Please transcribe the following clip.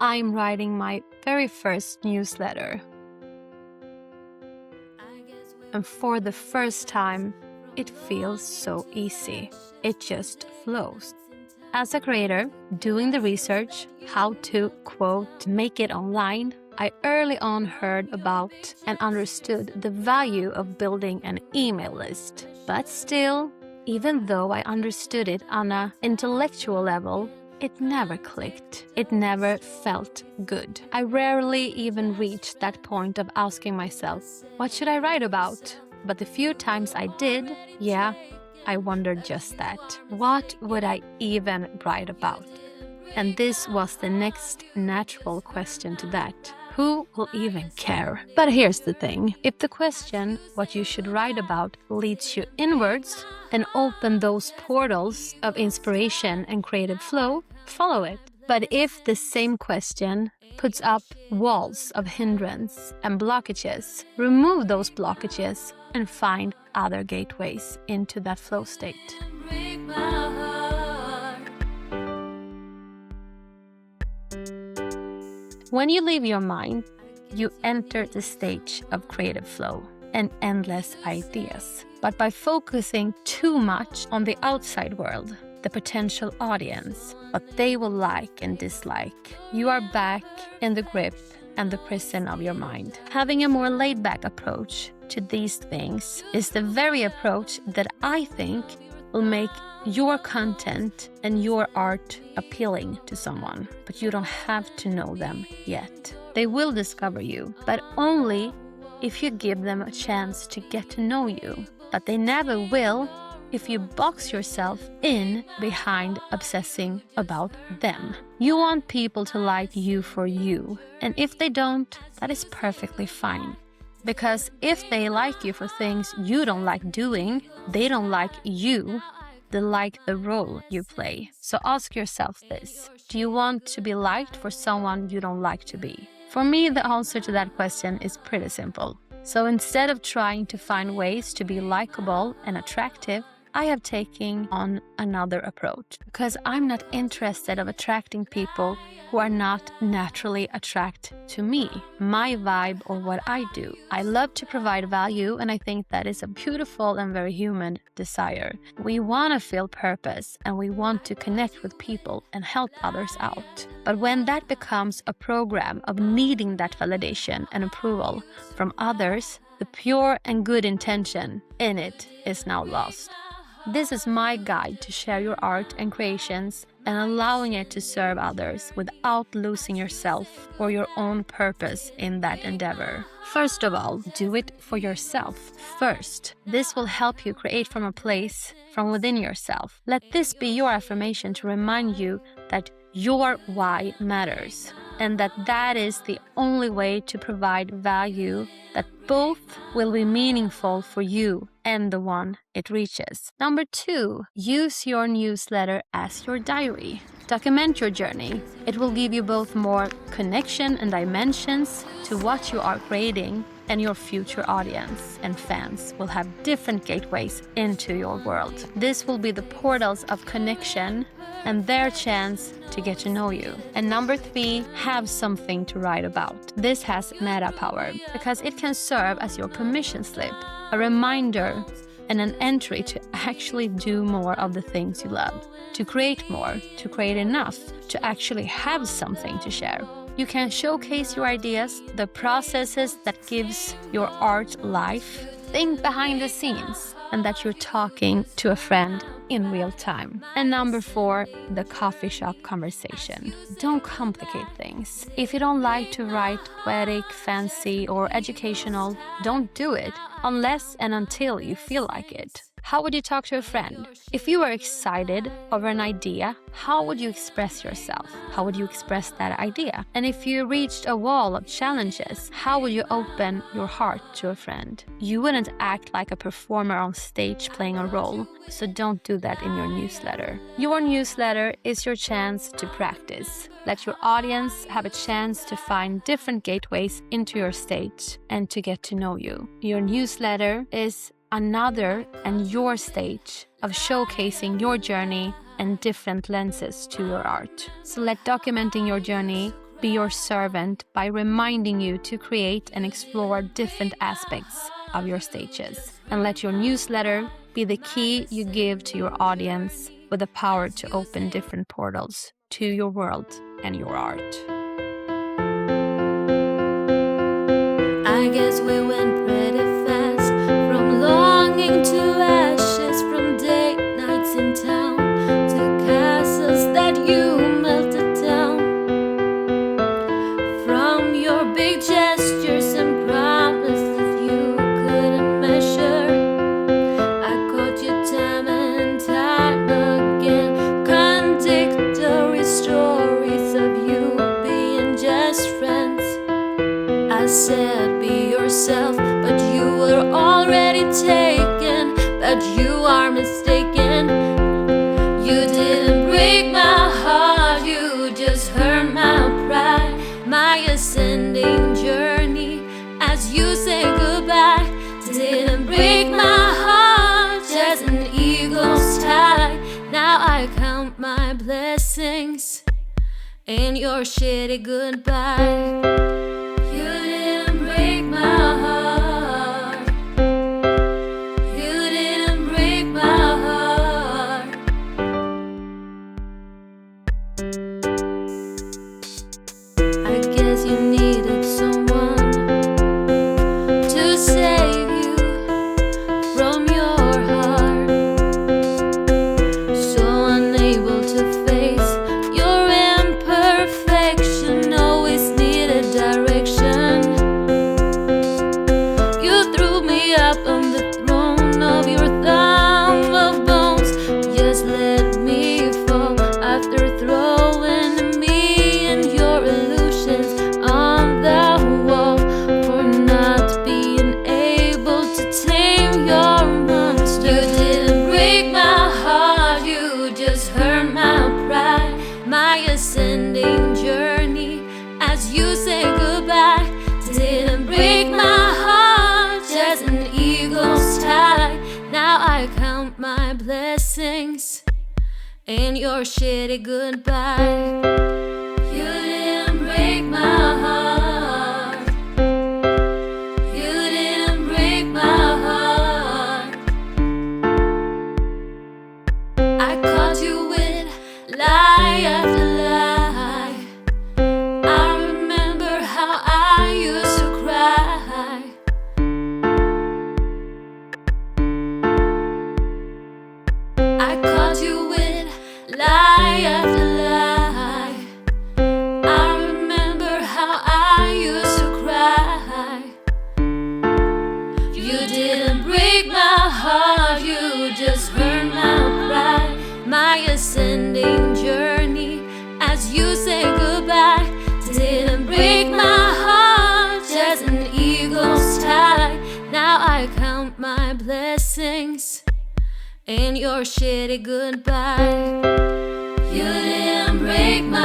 I'm writing my very first newsletter. And for the first time, it feels so easy. It just flows. As a creator, doing the research, how to, quote, make it online, I early on heard about and understood the value of building an email list. But still, even though I understood it on an intellectual level, it never clicked. It never felt good. I rarely even reached that point of asking myself, what should I write about? But the few times I did, I wondered just that. What would I even write about? And this was the next natural question to that. Who will even care? But here's the thing. If the question, what you should write about, leads you inwards and open those portals of inspiration and creative flow, follow it. But if the same question puts up walls of hindrance and blockages, remove those blockages and find other gateways into that flow state. When you leave your mind, you enter the stage of creative flow and endless ideas. But by focusing too much on the outside world, the potential audience, what they will like and dislike, you are back in the grip and the prison of your mind. Having a more laid-back approach to these things is the very approach that I think will make your content and your art appealing to someone, but you don't have to know them yet. They will discover you, but only if you give them a chance to get to know you. But they never will if you box yourself in behind obsessing about them. You want people to like you for you, and if they don't, that is perfectly fine. Because if they like you for things you don't like doing, they don't like you. They like the role you play. So ask yourself this. Do you want to be liked for someone you don't like to be? For me, the answer to that question is pretty simple. So instead of trying to find ways to be likable and attractive, I have taken on another approach because I'm not interested in attracting people who are not naturally attracted to me, my vibe, or what I do. I love to provide value, and I think that is a beautiful and very human desire. We want to feel purpose, and we want to connect with people and help others out. But when that becomes a program of needing that validation and approval from others, the pure and good intention in it is now lost. This is my guide to share your art and creations and allowing it to serve others without losing yourself or your own purpose in that endeavor. First of all, do it for yourself first. This will help you create from a place from within yourself. Let this be your affirmation to remind you that your why matters and that is the only way to provide value that both will be meaningful for you and the one it reaches. Number 2, use your newsletter as your diary. Document your journey. It will give you both more connection and dimensions to what you are creating, and your future audience and fans will have different gateways into your world. This will be the portals of connection and their chance to get to know you. And number 3, have something to write about. This has meta power because it can serve as your permission slip, a reminder and an entry to actually do more of the things you love, to create more, to create enough, to actually have something to share. You can showcase your ideas, the processes that gives your art life. Think behind the scenes and that you're talking to a friend in real time. And number 4, the coffee shop conversation. Don't complicate things. If you don't like to write poetic, fancy, or educational, don't do it unless and until you feel like it. How would you talk to a friend? If you were excited over an idea, how would you express yourself? How would you express that idea? And if you reached a wall of challenges, how would you open your heart to a friend? You wouldn't act like a performer on stage playing a role, so don't do that in your newsletter. Your newsletter is your chance to practice. Let your audience have a chance to find different gateways into your stage and to get to know you. Your newsletter is another and your stage of showcasing your journey and different lenses to your art. So let documenting your journey be your servant by reminding you to create and explore different aspects of your stages. And let your newsletter be the key you give to your audience with the power to open different portals to your world and your art. I guess we went pretty fast, from longing to ashes, from date nights in town to castles that you melted down. From your big gestures and promises you couldn't measure, I caught you time and time again. Contradictory stories of you being just friends. I said be yourself, but you were already taken. But you are mistaken. You didn't break my heart, you just hurt my pride. My ascending journey as you say goodbye didn't break my heart, just an eagle's tie. Now I count my blessings and your shitty goodbye. You didn't break my heart. You didn't break my heart. I guess you needed someone to save you from your heart. So unable to face your imperfection, always needed direction. You threw me up on the throne of your thumb of bones. Just let me fall after throwing me and your illusions on the wall, for not being able to tame your monster. You didn't break my heart, you just hurt my pride. My ascending journey as you say goodbye didn't break my heart, just an eagle's tie. Now I count my blessings and your shitty goodbye. You didn't break my heart. You didn't break my heart. I caught you with lie after lie. I remember how I used to cry. I caught you with lie after lie. I remember how I used to cry. You didn't break my heart, you just hurt my pride. My ascending journey as you say goodbye didn't break my heart, just an eagle's tie. Now I count my blessings and your shitty goodbye. You didn't break my